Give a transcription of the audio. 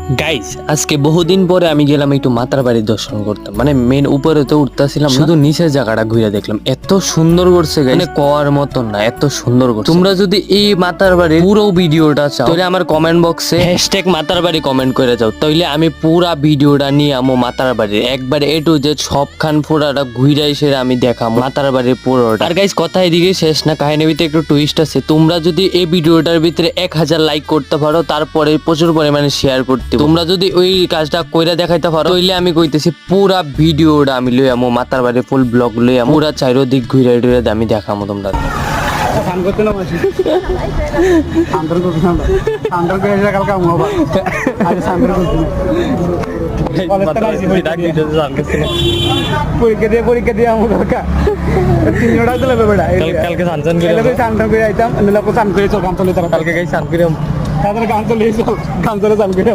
Guys আজকে বহুদিন পরে আমি গেলাম একটু মাতার বাড়ি দর্শন করতে, মানে মেন উপরে তো উঠতেছিলাম, শুধু নিচের জায়গাটা ঘুরে দেখলাম। এত সুন্দর করছে গাইস, মানে কোয়ার মতন না, এত সুন্দর করছে। তোমরা যদি এই মাতার বাড়ির পুরো ভিডিওটা চাও তাহলে আমার কমেন্ট বক্সে হ্যাশট্যাগ মাতার বাড়ি কমেন্ট করে যাও, তাইলে আমি পুরা ভিডিওটা নিয়ে আমো মাতার বাড়ির একবারে এ টু জেড সবখান পুরাটা ঘুরে এসে আমি দেখাম মাতার বাড়ির পুরোটা। আর গাইস কথা এদিকে শেষ না, কাহিনীর ভিতরে একটু টুইস্ট আছে। তোমরা যদি এই ভিডিওটার ভিতরে 1000 লাইক করতে পারো, তারপরে প্রচুর পরিমাণে শেয়ার করতে, তোমরা যদি ওই কাজটা কইরা দেখাইতে পারো, তাইলে আমি কইতেছি পুরা ভিডিওটা আমি লই আমো মাতার বাড়ি ফুল ব্লগ লই আমো, পুরা চাইরোদিক ঘুরে ঘুরে আমি দেখামো তোমরা। স্নান করতে না মাসি সান্তার করতে সান্তার করে এসে কালকে আমো আবার আজ সান্তার করতে পরীক্ষা দিয়ে আমো কালকা 3টা তো লাগবে বেটা কালকে সানসান সান্তার করে আইতাম লোক স্নান করে চল গান চলে তারা কালকে গাইস সান করে তাদের গান চলে চল গান চলে চালু করে